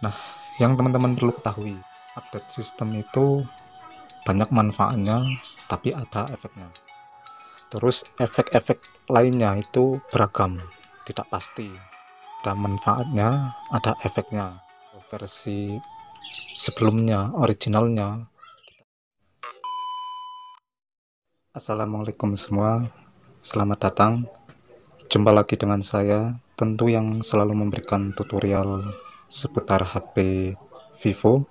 Nah, yang teman-teman perlu ketahui, update sistem itu banyak manfaatnya, tapi ada efeknya. Terus efek-efek lainnya itu beragam, tidak pasti. Ada manfaatnya, ada efeknya. Versi sebelumnya, originalnya. Assalamualaikum semua, selamat datang. Jumpa lagi dengan saya, tentu yang selalu memberikan tutorial seputar HP Vivo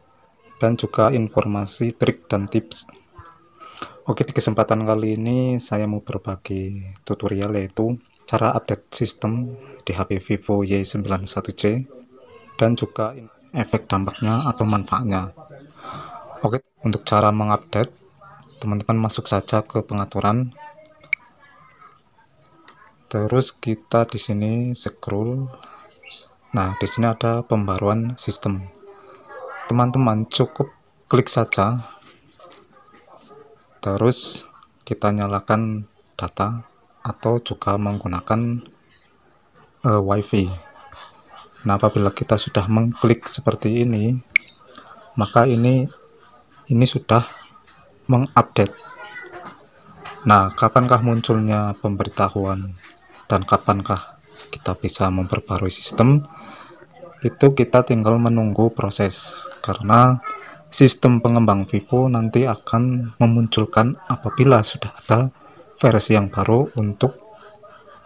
dan juga informasi, trik, dan tips. Oke, di kesempatan kali ini saya mau berbagi tutorial yaitu cara update sistem di HP Vivo Y91C dan juga efek dampaknya atau manfaatnya. Oke, untuk cara mengupdate, teman-teman masuk saja ke pengaturan. Terus kita di sini scroll. Nah, di sini ada pembaruan sistem. Teman-teman cukup klik saja. Terus kita nyalakan data atau juga menggunakan WiFi. Nah, apabila kita sudah mengklik seperti ini, maka ini sudah mengupdate. Nah, kapankah munculnya pemberitahuan dan kapankah kita bisa memperbarui sistem? Itu kita tinggal menunggu proses, karena sistem pengembang Vivo nanti akan memunculkan apabila sudah ada versi yang baru untuk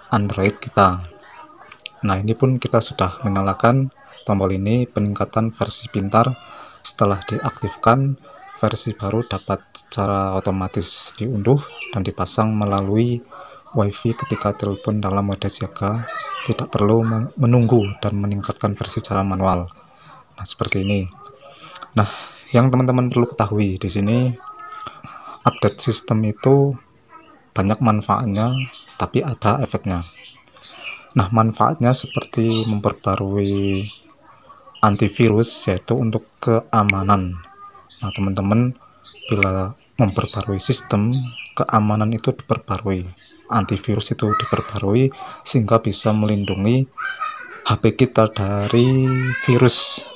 Android kita. Nah, ini pun kita sudah menyalakan tombol ini, peningkatan versi pintar. Setelah diaktifkan, versi baru dapat secara otomatis diunduh dan dipasang melalui WiFi ketika telepon dalam mode siaga, tidak perlu menunggu dan meningkatkan versi secara manual. Nah, seperti ini. Nah, yang teman-teman perlu ketahui di sini, update sistem itu banyak manfaatnya, tapi ada efeknya. Nah, manfaatnya seperti memperbarui antivirus, yaitu untuk keamanan. Nah, teman-teman bila memperbarui sistem, keamanan itu diperbarui, antivirus itu diperbarui, sehingga bisa melindungi HP kita dari virus.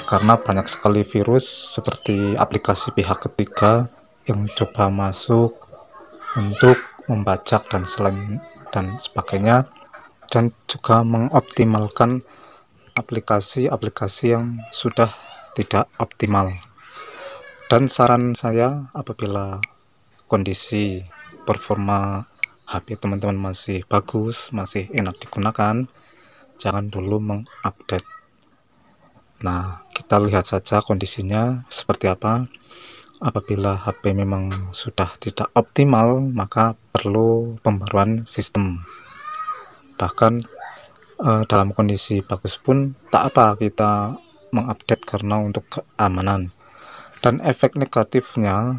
Karena banyak sekali virus seperti aplikasi pihak ketiga yang coba masuk untuk membajak dan sebagainya, dan juga mengoptimalkan aplikasi-aplikasi yang sudah tidak optimal. Dan saran saya, apabila kondisi performa HP teman-teman masih bagus, masih enak digunakan, jangan dulu mengupdate. Nah, kita lihat saja kondisinya seperti apa. Apabila HP memang sudah tidak optimal, maka perlu pembaruan sistem. Bahkan dalam kondisi bagus pun tak apa kita mengupdate, karena untuk keamanan. Dan efek negatifnya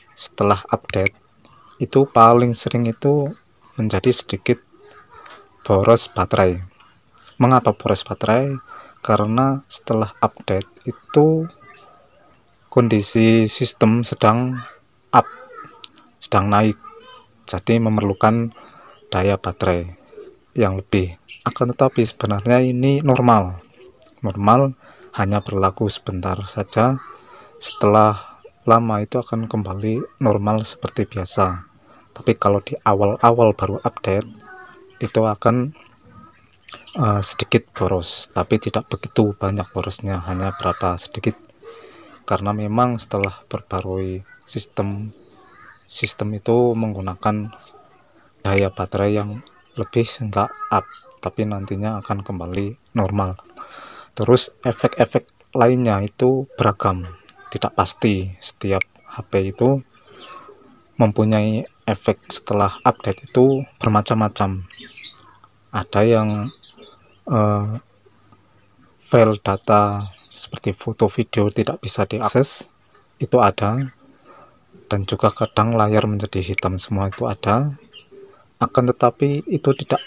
setelah update itu paling sering itu menjadi sedikit boros baterai. Mengapa boros baterai? Karena setelah update itu kondisi sistem sedang naik, jadi memerlukan daya baterai yang lebih. Akan tetapi sebenarnya ini normal hanya berlaku sebentar saja. Setelah lama itu akan kembali normal seperti biasa. Tapi kalau di awal-awal baru update itu akan sedikit boros, tapi tidak begitu banyak borosnya, hanya berapa sedikit, karena memang setelah perbarui sistem itu menggunakan daya baterai yang lebih, sehingga tapi nantinya akan kembali normal. Terus efek-efek lainnya itu beragam, tidak pasti. Setiap HP itu mempunyai efek setelah update itu bermacam-macam. Ada yang file data seperti foto video tidak bisa diakses, itu ada. Dan juga kadang layar menjadi hitam semua, itu ada. Akan tetapi itu tidak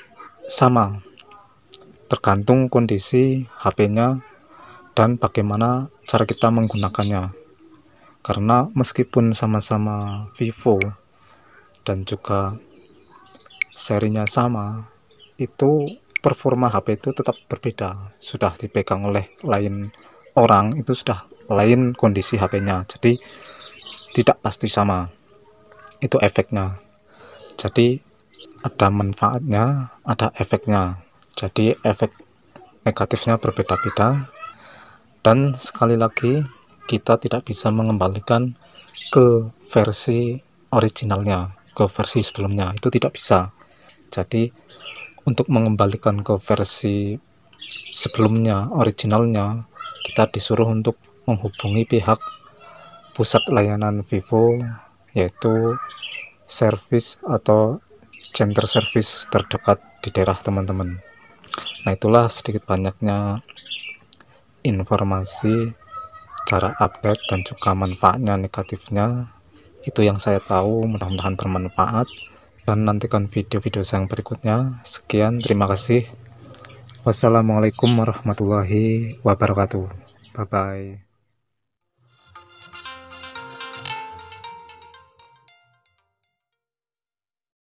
sama, tergantung kondisi HP-nya dan bagaimana cara kita menggunakannya. Karena meskipun sama-sama Vivo dan juga serinya sama, itu performa HP itu tetap berbeda. Sudah dipegang oleh lain orang, itu sudah lain kondisi HP-nya, jadi tidak pasti sama. Itu efeknya. Jadi ada manfaatnya, ada efeknya. Jadi efek negatifnya berbeda-beda. Dan sekali lagi, kita tidak bisa mengembalikan ke versi originalnya, ke versi sebelumnya, itu tidak bisa. Jadi untuk mengembalikan ke versi sebelumnya, originalnya, kita disuruh untuk menghubungi pihak pusat layanan Vivo, yaitu service atau center service terdekat di daerah teman-teman. Nah, itulah sedikit banyaknya informasi cara update dan juga manfaatnya, negatifnya, itu yang saya tahu. Mudah-mudahan bermanfaat, dan nantikan video-video yang berikutnya. Sekian, terima kasih. Wassalamualaikum warahmatullahi wabarakatuh. Bye bye.